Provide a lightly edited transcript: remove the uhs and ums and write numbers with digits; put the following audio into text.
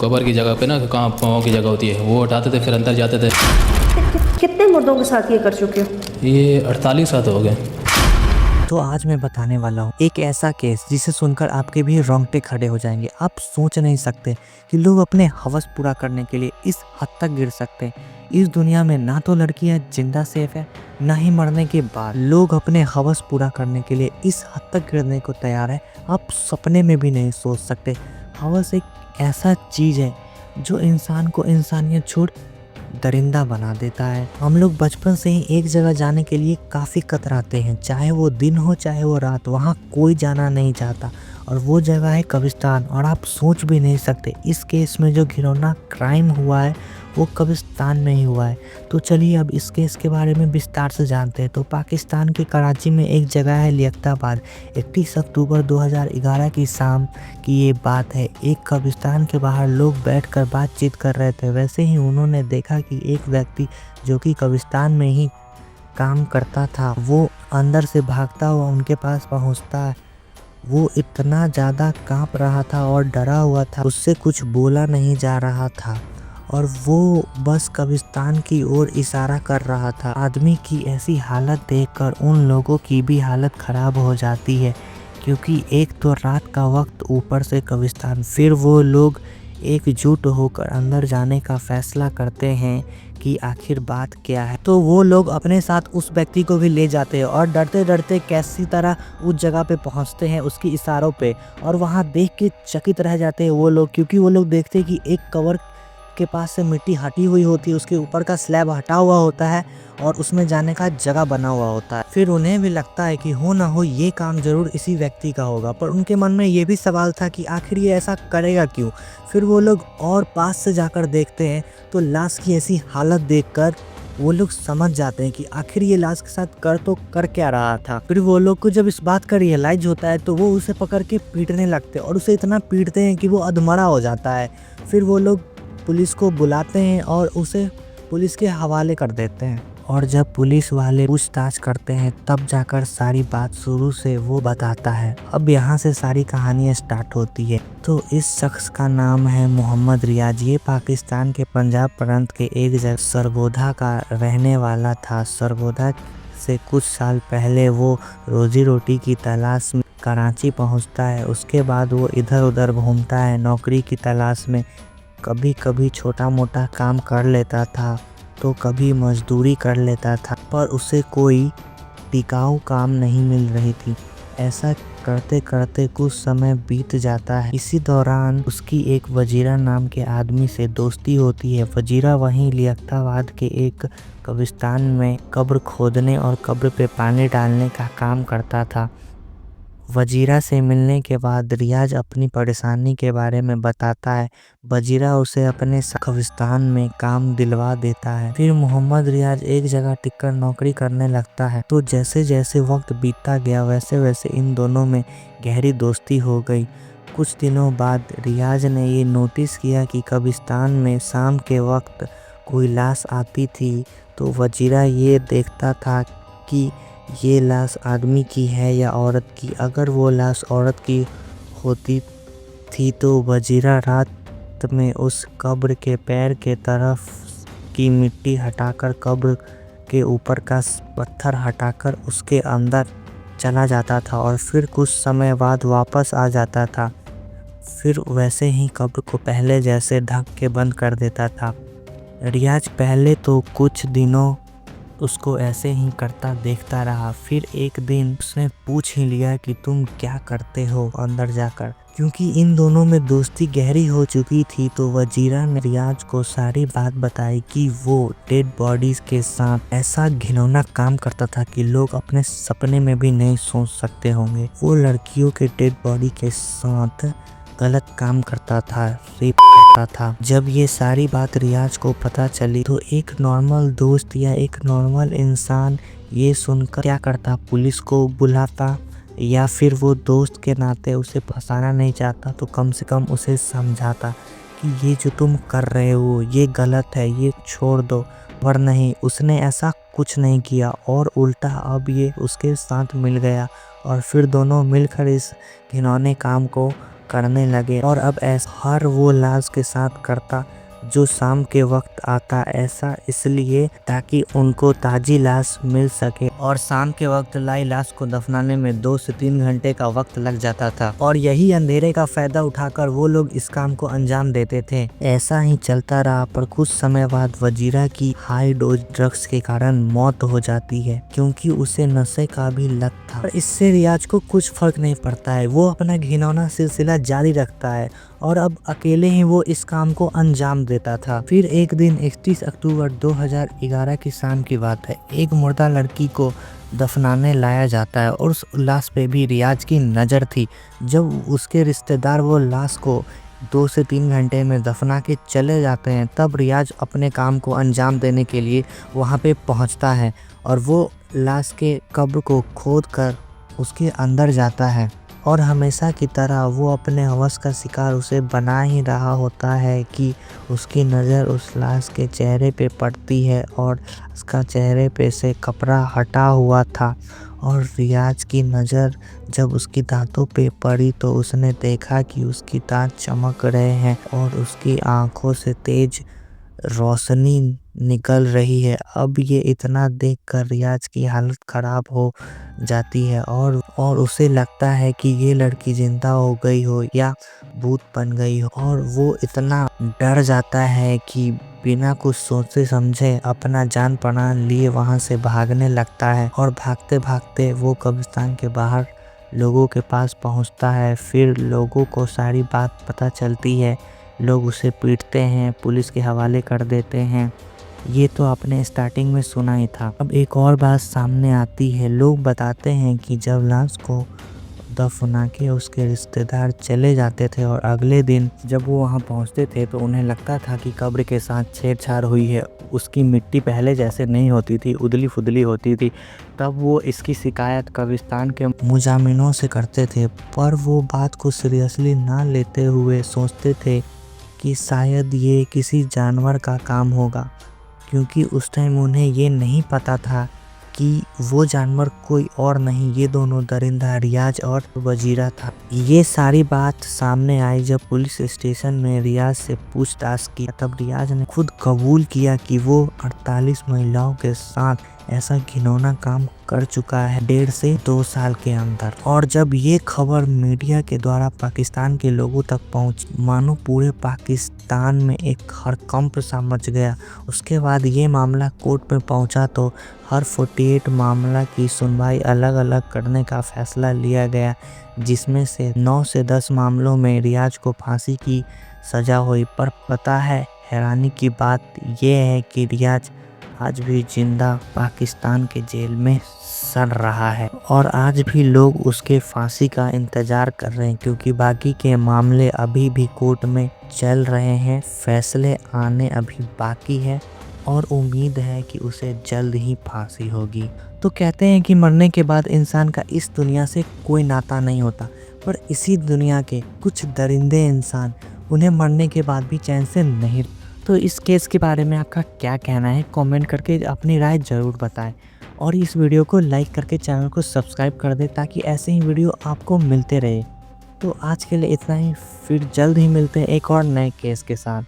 Cover की जगह पे ना, कहाँ पाँव की जगह होती है, वो हटाते थे, फिर अंदर जाते थे। कितने मुर्दों के साथ ये कर चुके हो? ये 48 साल हो गए। तो आज मैं बताने वाला हूँ एक ऐसा केस जिसे सुनकर आपके भी रोंगटे खड़े हो जाएंगे। आप सोच नहीं सकते कि लोग अपने हवस पूरा करने के लिए इस हद तक गिर सकते हैं। इस दुनिया में ना तो लड़कियां जिंदा सेफ है, ना ही मरने के बाद लोग अपने हवस पूरा करने के लिए इस हद तक गिरने को तैयार है। आप सपने में भी नहीं सोच सकते। हवस एक ऐसा चीज है जो इंसान को इंसानियत छोड़ दरिंदा बना देता है। हम लोग बचपन से ही एक जगह जाने के लिए काफ़ी कतराते हैं, चाहे वो दिन हो चाहे वो रात, वहाँ कोई जाना नहीं चाहता। और वो जगह है कब्रिस्तान। और आप सोच भी नहीं सकते इस केस में जो घिनौना क्राइम हुआ है वो कब्रिस्तान में ही हुआ है। तो चलिए अब इस केस के बारे में विस्तार से जानते हैं। तो पाकिस्तान के कराची में एक जगह है लियाकताबाद। 31 अक्टूबर 2011 की शाम की ये बात है। एक कब्रिस्तान के बाहर लोग बैठकर बातचीत कर रहे थे। वैसे ही उन्होंने देखा कि एक व्यक्ति जो कि कब्रिस्तान में ही काम करता था वो अंदर से भागता हुआ उनके पास पहुंचता है। वो इतना ज़्यादा कांप रहा था और डरा हुआ था, उससे कुछ बोला नहीं जा रहा था और वो बस कब्रिस्तान की ओर इशारा कर रहा था। आदमी की ऐसी हालत देखकर उन लोगों की भी हालत ख़राब हो जाती है, क्योंकि एक तो रात का वक्त, ऊपर से कब्रिस्तान। फिर वो लोग एकजुट होकर अंदर जाने का फैसला करते हैं कि आखिर बात क्या है। तो वो लोग अपने साथ उस व्यक्ति को भी ले जाते हैं और डरते डरते कैसी तरह उस जगह पे पहुंचते हैं उसकी इशारों पे। और वहां देख के चकित रह जाते हैं वो लोग, क्योंकि वो लोग देखते हैं कि एक कवर के पास से मिट्टी हटी हुई होती है, उसके ऊपर का स्लैब हटा हुआ होता है और उसमें जाने का जगह बना हुआ होता है। फिर उन्हें भी लगता है कि हो ना हो ये काम जरूर इसी व्यक्ति का होगा, पर उनके मन में ये भी सवाल था कि आखिर ये ऐसा करेगा क्यों। फिर वो लोग और पास से जाकर देखते हैं तो लाश की ऐसी हालत देखकर वो लोग समझ जाते हैं कि आखिर ये लाश के साथ कर क्या रहा था। फिर वो लोग को जब इस बात का रियलाइज होता है तो वो उसे पकड़ के पीटने लगते हैं और उसे इतना पीटते हैं कि वो अधमरा हो जाता है। फिर वो लोग पुलिस को बुलाते हैं और उसे पुलिस के हवाले कर देते हैं। और जब पुलिस वाले पूछताछ करते हैं तब जाकर सारी बात शुरू से वो बताता है। अब यहाँ से सारी कहानी स्टार्ट होती है। तो इस शख्स का नाम है मोहम्मद रियाज। ये पाकिस्तान के पंजाब प्रांत के एक जगह सरगोधा का रहने वाला था। सरगोधा से कुछ साल पहले वो रोजी रोटी की तलाश में कराची पहुँचता है। उसके बाद वो इधर उधर घूमता है नौकरी की तलाश में। कभी कभी छोटा मोटा काम कर लेता था तो कभी मजदूरी कर लेता था, पर उसे कोई टिकाऊ काम नहीं मिल रही थी। ऐसा करते करते कुछ समय बीत जाता है। इसी दौरान उसकी एक वजीरा नाम के आदमी से दोस्ती होती है। वजीरा वहीं लियाकताबाद के एक कब्रिस्तान में कब्र खोदने और कब्र पे पानी डालने का काम करता था। वजीरा से मिलने के बाद रियाज अपनी परेशानी के बारे में बताता है। वजीरा उसे अपने कब्रिस्तान में काम दिलवा देता है। फिर मोहम्मद रियाज एक जगह टिककर नौकरी करने लगता है। तो जैसे जैसे वक्त बीतता गया वैसे वैसे इन दोनों में गहरी दोस्ती हो गई। कुछ दिनों बाद रियाज ने ये नोटिस किया कि कब्रिस्तान में शाम के वक्त कोई लाश आती थी। तो वजीरा ये देखता था कि ये लाश आदमी की है या औरत की। अगर वो लाश औरत की होती थी तो वजीरा रात में उस कब्र के पैर के तरफ की मिट्टी हटाकर कब्र के ऊपर का पत्थर हटाकर उसके अंदर चला जाता था और फिर कुछ समय बाद वापस आ जाता था। फिर वैसे ही कब्र को पहले जैसे ढक के बंद कर देता था। रियाज पहले तो कुछ दिनों उसको ऐसे ही करता देखता रहा। फिर एक दिन उसने पूछ ही लिया कि तुम क्या करते हो अंदर जाकर। क्योंकि इन दोनों में दोस्ती गहरी हो चुकी थी तो वजीरा ने रियाज को सारी बात बताई कि वो डेड बॉडीज के साथ ऐसा घिनौना काम करता था कि लोग अपने सपने में भी नहीं सोच सकते होंगे। वो लड़कियों के डेड बॉडी के साथ गलत काम करता था, रेप करता था। जब ये सारी बात रियाज को पता चली तो एक नॉर्मल दोस्त या एक नॉर्मल इंसान ये सुनकर क्या करता, पुलिस को बुलाता या फिर वो दोस्त के नाते उसे फंसाना नहीं चाहता तो कम से कम उसे समझाता कि ये जो तुम कर रहे हो ये गलत है, ये छोड़ दो। पर नहीं, उसने ऐसा कुछ नहीं किया और उल्टा अब ये उसके साथ मिल गया और फिर दोनों मिलकर इस घिनौने काम को करने लगे और अब ऐसा हर वो लाश के साथ करता जो शाम के वक्त आता। ऐसा इसलिए ताकि उनको ताजी लाश मिल सके और शाम के वक्त लाई लाश को दफनाने में 2 से 3 घंटे का वक्त लग जाता था और यही अंधेरे का फायदा उठाकर वो लोग इस काम को अंजाम देते थे। ऐसा ही चलता रहा पर कुछ समय बाद वजीरा की हाई डोज ड्रग्स के कारण मौत हो जाती है क्योंकि उसे नशे का भी लत था। पर इससे रियाज को कुछ फर्क नहीं पड़ता है, वो अपना घिनौना सिलसिला जारी रखता है और अब अकेले ही वो इस काम को अंजाम देता था। फिर एक दिन 31 अक्टूबर 2011 की शाम की बात है। एक मुर्दा लड़की को दफनाने लाया जाता है और उस लाश पे भी रियाज की नज़र थी। जब उसके रिश्तेदार वो लाश को 2 से 3 घंटे में दफना के चले जाते हैं तब रियाज अपने काम को अंजाम देने के लिए वहाँ पे पहुँचता है और वो लाश के कब्र को खोद कर उसके अंदर जाता है और हमेशा की तरह वो अपने हवस का शिकार उसे बना ही रहा होता है कि उसकी नज़र उस लाश के चेहरे पे पड़ती है और उसका चेहरे पे से कपड़ा हटा हुआ था और रियाज की नज़र जब उसकी दांतों पे पड़ी तो उसने देखा कि उसकी दांत चमक रहे हैं और उसकी आंखों से तेज रोशनी निकल रही है। अब ये इतना देखकर रियाज की हालत ख़राब हो जाती है और उसे लगता है कि ये लड़की जिंदा हो गई हो या भूत बन गई हो और वो इतना डर जाता है कि बिना कुछ सोचे समझे अपना जान पनाह लिए वहाँ से भागने लगता है और भागते भागते वो कब्रिस्तान के बाहर लोगों के पास पहुँचता है। फिर लोगों को सारी बात पता चलती है, लोग उसे पीटते हैं, पुलिस के हवाले कर देते हैं। ये तो आपने स्टार्टिंग में सुना ही था। अब एक और बात सामने आती है। लोग बताते हैं कि जब लाश को दफना के उसके रिश्तेदार चले जाते थे और अगले दिन जब वो वहाँ पहुँचते थे तो उन्हें लगता था कि कब्र के साथ छेड़छाड़ हुई है, उसकी मिट्टी पहले जैसे नहीं होती थी, उदली फुदली होती थी। तब वो इसकी शिकायत कब्रिस्तान के मुजामिनों से करते थे पर वो बात को सीरियसली ना लेते हुए सोचते थे कि शायद ये किसी जानवर का काम होगा क्योंकि उस टाइम उन्हें ये नहीं पता था कि वो जानवर कोई और नहीं, ये दोनों दरिंदा रियाज और वजीरा था। ये सारी बात सामने आई जब पुलिस स्टेशन में रियाज से पूछताछ की तब रियाज ने खुद कबूल किया कि वो 48 महिलाओं के साथ ऐसा घिनौना काम कर चुका है 1.5 से 2 साल के अंदर। और जब ये खबर मीडिया के द्वारा पाकिस्तान के लोगों तक पहुंची मानो पूरे पाकिस्तान में एक हड़कंप सा मच गया। उसके बाद ये मामला कोर्ट में पहुंचा तो हर 48 मामला की सुनवाई अलग अलग करने का फैसला लिया गया जिसमें से 9 से 10 मामलों में रियाज को फांसी की सज़ा हुई। पर पता है हैरानी की बात यह है कि रियाज आज भी जिंदा पाकिस्तान के जेल में सड़ रहा है और आज भी लोग उसके फांसी का इंतज़ार कर रहे हैं क्योंकि बाकी के मामले अभी भी कोर्ट में चल रहे हैं, फैसले आने अभी बाकी है और उम्मीद है कि उसे जल्द ही फांसी होगी। तो कहते हैं कि मरने के बाद इंसान का इस दुनिया से कोई नाता नहीं होता, पर इसी दुनिया के कुछ दरिंदे इंसान उन्हें मरने के बाद भी चैन से नहीं। तो इस केस के बारे में आपका क्या कहना है, कमेंट करके अपनी राय ज़रूर बताएं और इस वीडियो को लाइक करके चैनल को सब्सक्राइब कर दें ताकि ऐसे ही वीडियो आपको मिलते रहे। तो आज के लिए इतना ही, फिर जल्द ही मिलते हैं एक और नए केस के साथ।